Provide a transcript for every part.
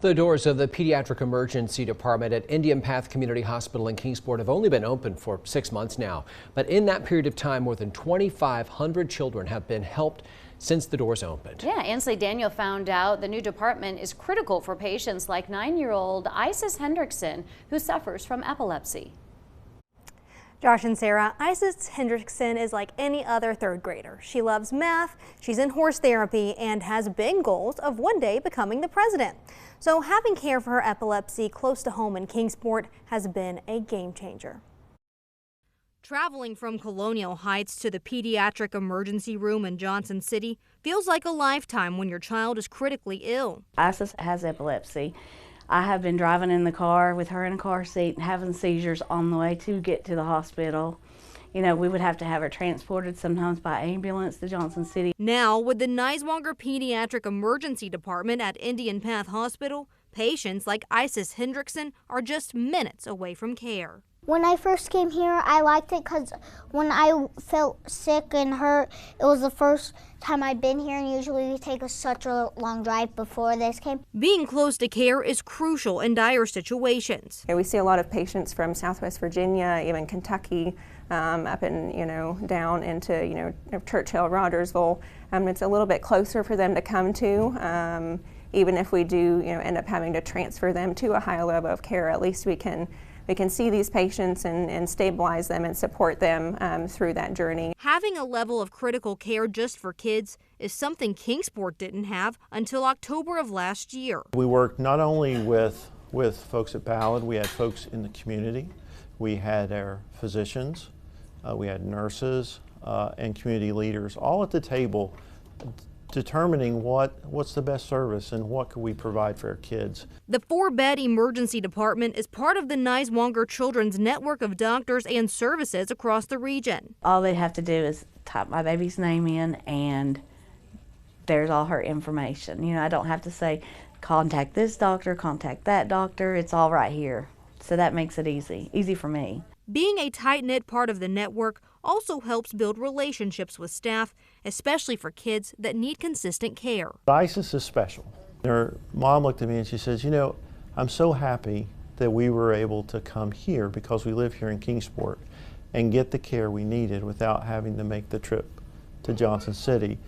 The doors of the Pediatric Emergency Department at Indian Path Community Hospital in Kingsport have only been open for 6 months now. But in that period of time, more than 2,500 children have been helped since the doors opened. Yeah, Ansley Daniel found out the new department is critical for patients like 9-year-old Isis Hendrickson, who suffers from epilepsy. Josh and Sarah, Isis Hendrickson is like any other third grader. She loves math, she's in horse therapy, and has big goals of one day becoming the president. So having care for her epilepsy close to home in Kingsport has been a game changer. Traveling from Colonial Heights to the Pediatric Emergency Room in Johnson City feels like a lifetime when your child is critically ill. Isis has epilepsy. I have been driving in the car with her in a car seat and having seizures on the way to get to the hospital. You know, we would have to have her transported sometimes by ambulance to Johnson City. Now, with the Niswonger Pediatric Emergency Department at Indian Path Hospital, patients like Isis Hendrickson are just minutes away from care. When I first came here, I liked it because when I felt sick and hurt, it was the first time I'd been here, and usually we take such a long drive before this came. Being close to care is crucial in dire situations. We see a lot of patients from Southwest Virginia, even Kentucky, up in, down into, Churchill, Rogersville. It's a little bit closer for them to come to. Even if we do, end up having to transfer them to a higher level of care, at least we can see these patients and stabilize them and support them through that journey. Having a level of critical care just for kids is something Kingsport didn't have until October of last year. We worked not only with folks at Ballard, we had folks in the community, we had our physicians, we had nurses and community leaders all at the table determining what's the best service and what can we provide for our kids. The 4-bed emergency department is part of the Niswonger Children's network of doctors and services across the region. All they have to do is type my baby's name in and there's all her information. I don't have to say contact this doctor, contact that doctor. It's all right here. So that makes it easy for me. Being a tight-knit part of the network also helps build relationships with staff, especially for kids that need consistent care. Isis is special. Her mom looked at me and she says, I'm so happy that we were able to come here because we live here in Kingsport and get the care we needed without having to make the trip to Johnson City.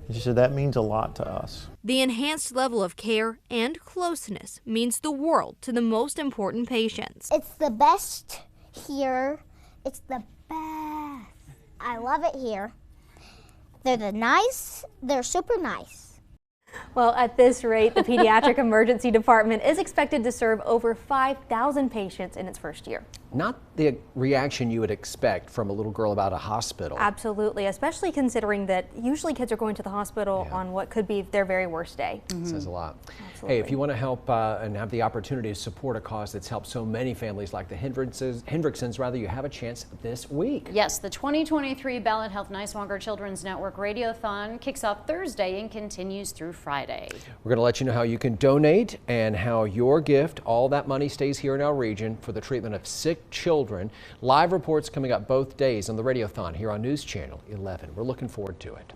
And she said that means a lot to us. The enhanced level of care and closeness means the world to the most important patients. It's the best here. It's the best. I love it here. They're super nice. Well, at this rate, the Pediatric Emergency Department is expected to serve over 5,000 patients in its first year. Not the reaction you would expect from a little girl about a hospital. Absolutely, especially considering that usually kids are going to the hospital on what could be their very worst day. Says a lot. Absolutely. Hey, if you want to help and have the opportunity to support a cause that's helped so many families like the Hendricksons, you have a chance this week. Yes, the 2023 Ballard Health Niswonger Children's Network Radiothon kicks off Thursday and continues through Friday. We're going to let you know how you can donate and how your gift, all that money stays here in our region for the treatment of sick children. Live reports coming up both days on the Radiothon here on News Channel 11. We're looking forward to it.